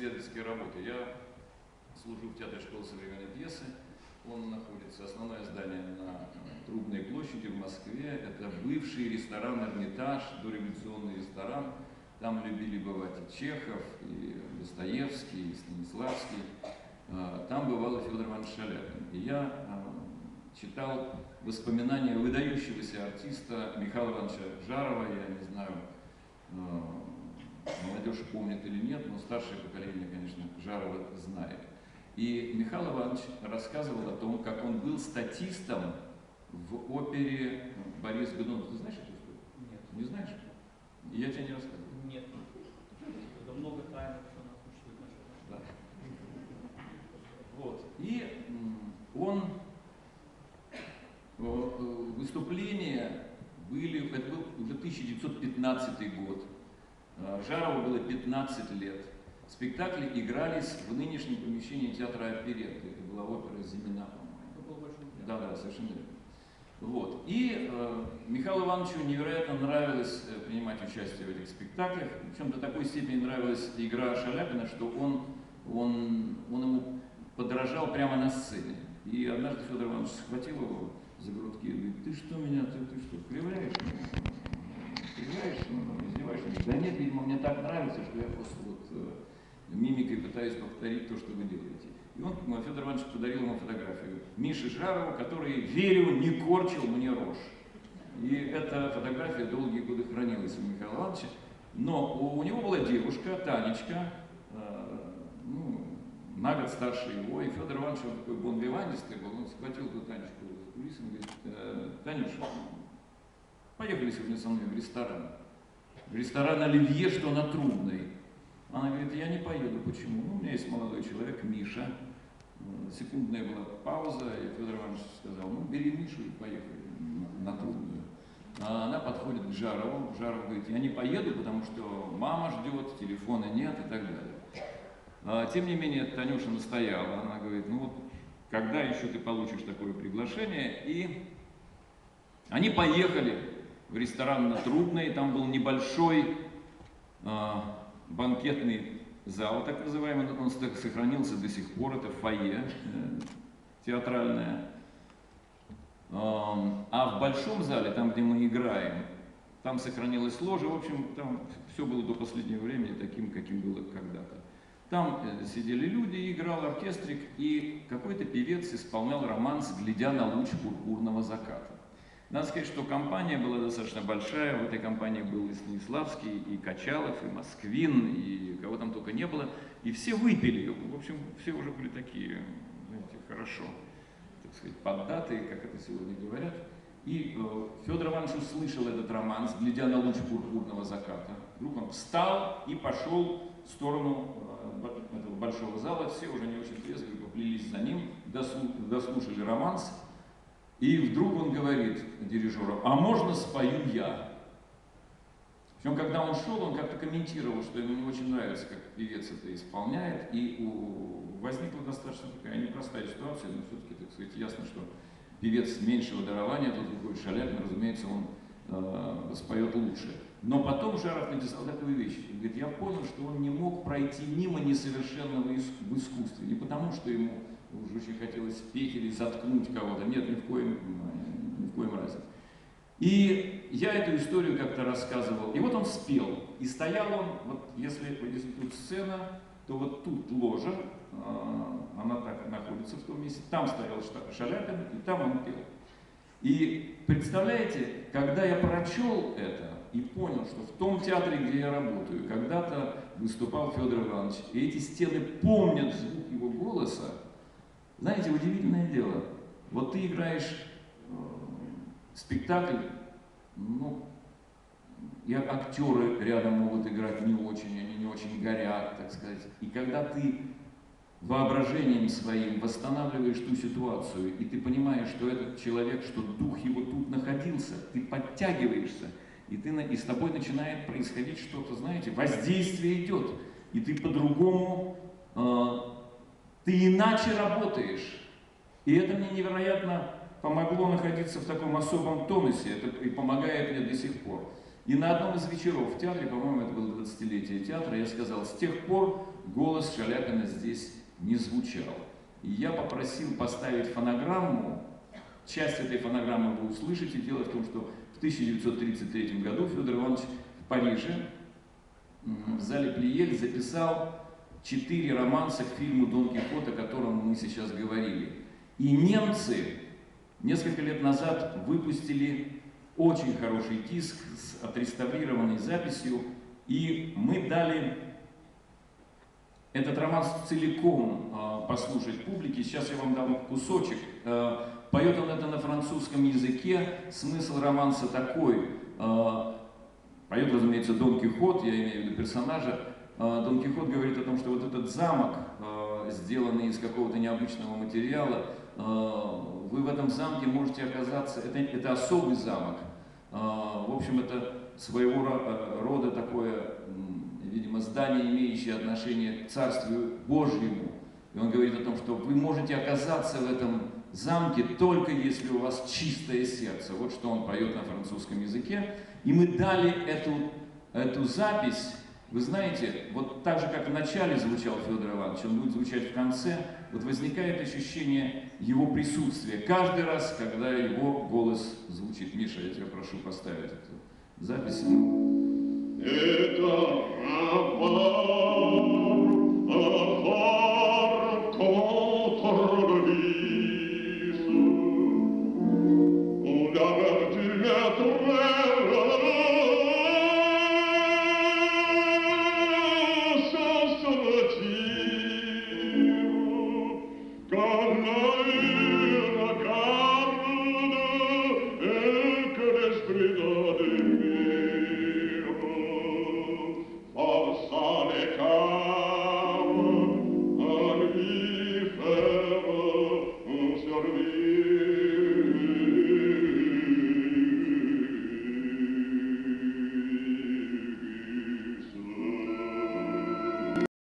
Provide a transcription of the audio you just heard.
исследовательской работы. Я служу в Театре школы современной пьесы. Он находится, основное здание на Трубной площади в Москве. Это бывший ресторан «Эрмитаж», дореволюционный ресторан. Там любили бывать и Чехов, и Достоевский, и Станиславский. Там бывал и Федор Иванович Шаляпин. И я читал воспоминания выдающегося артиста Михаила Ивановича Жарова. Я не знаю, молодежь помнит или нет, но старшее поколение, конечно, Жарова знает. И Михаил Иванович рассказывал о том, как он был статистом в опере «Борис Годунов». Ты знаешь эту историю? Нет. Не знаешь? Я тебе не рассказывал. Нет. Это много тайн, что нас учили наши. Да. Вот. И он выступления были, это был уже 1915 год. Жарову было 15 лет. Спектакли игрались в нынешнем помещении театра оперетты. Это была опера «Зимина», по-моему. Да, совершенно верно. Вот. И Михаилу Ивановичу невероятно нравилось принимать участие в этих спектаклях. Причем до такой степени нравилась игра Шаляпина, что он ему подражал прямо на сцене. И однажды Федор Иванович схватил его за грудки и говорит: ты что меня, ты что, кривляешь? Кривляешь, издеваешься? Да нет, видимо, мне так нравится, что я просто мимикой пытаюсь повторить то, что вы делаете. И он, Федор Иванович, подарил ему фотографию Миши Жарова, который, верю, не корчил мне рожь. И эта фотография долгие годы хранилась у Михаила Ивановича. Но у него была девушка, Танечка, на год старше его, и Федор Иванович, он такой бонвиванистый был, он схватил эту Танечку за кулисами и говорит: Танюша, поехали сегодня со мной в ресторан. В ресторан «Оливье», что на Трубной. Она говорит: я не поеду. Почему? Ну, у меня есть молодой человек, Миша. Секундная была пауза, и Федор Иванович сказал: ну, бери Мишу и поехали на Трубную. А она подходит к Жарову. Жаров говорит: я не поеду, потому что мама ждет, телефона нет и так далее. Тем не менее, Танюша настояла. Она говорит: ну вот, когда еще ты получишь такое приглашение? И они поехали в ресторан на Трубной. Там был небольшой банкетный зал, так называемый, он сохранился до сих пор, это фойе театральное. А в большом зале, там, где мы играем, там сохранилась ложа, в общем, там все было до последнего времени таким, каким было когда-то. Там сидели люди, играл оркестрик, и какой-то певец исполнял романс, глядя на луч пурпурного заката. Надо сказать, что компания была достаточно большая, в этой компании был и Станиславский, и Качалов, и Москвин, и кого там только не было, и все выпили, в общем, все уже были такие, знаете, хорошо, так сказать, поддатые, как это сегодня говорят. И Федор Иванович услышал этот романс, глядя на луч пурпурного заката. Вдруг он встал и пошел в сторону этого большого зала, все уже не очень трезвые поплелись за ним, дослушали романс. И вдруг он говорит дирижеру: а можно спою я? Причем, когда он шел, он как-то комментировал, что ему не очень нравится, как певец это исполняет, и возникла достаточно такая непростая ситуация, но все-таки, так сказать, ясно, что певец меньшего дарования, тут выходит Шаляпин, разумеется, он споет лучше. Но потом Жаров написал такую вещь, он говорит: я понял, что он не мог пройти мимо несовершенного в искусстве, не потому, что ему уже очень хотелось петь или заткнуть кого-то. Нет, ни в коем разе. И я эту историю как-то рассказывал. И вот он спел. И стоял он, вот если тут сцена, то вот тут ложа, она так находится в том месте. Там стоял Шаляпин, и там он пел. И представляете, когда я прочел это и понял, что в том театре, где я работаю, когда-то выступал Федор Иванович, и эти стены помнят звук его голоса. Знаете, удивительное дело, вот ты играешь спектакль, ну, и актеры рядом могут играть не очень, они не очень горят, так сказать. И когда ты воображением своим восстанавливаешь ту ситуацию, и ты понимаешь, что этот человек, что дух его тут находился, ты подтягиваешься, и с тобой начинает происходить что-то, знаете, воздействие идет, и ты по-другому... Ты иначе работаешь. И это мне невероятно помогло находиться в таком особом тонусе. Это и помогает мне до сих пор. И на одном из вечеров в театре, по-моему, это было 20-летие театра, я сказал, с тех пор голос Шалякина здесь не звучал. И я попросил поставить фонограмму, часть этой фонограммы вы услышите. Дело в том, что в 1933 году Федор Иванович в Париже в зале Плиель записал 4 романса к фильму «Дон Кихот», о котором мы сейчас говорили. И немцы несколько лет назад выпустили очень хороший диск с отреставрированной записью, и мы дали этот роман целиком послушать публике. Сейчас я вам дам кусочек. Поет он это на французском языке. Смысл романса такой. Поет, разумеется, Дон Кихот, я имею в виду персонажа. Дон Кихот говорит о том, что вот этот замок, сделанный из какого-то необычного материала, вы в этом замке можете оказаться, это особый замок. В общем, это своего рода такое, видимо, здание, имеющее отношение к Царствию Божьему. И он говорит о том, что вы можете оказаться в этом замке только если у вас чистое сердце. Вот что он поет на французском языке. И мы дали эту запись. Вы знаете, вот так же, как в начале звучал Федор Иванович, он будет звучать в конце, вот возникает ощущение его присутствия каждый раз, когда его голос звучит. Миша, я тебя прошу поставить эту запись. Это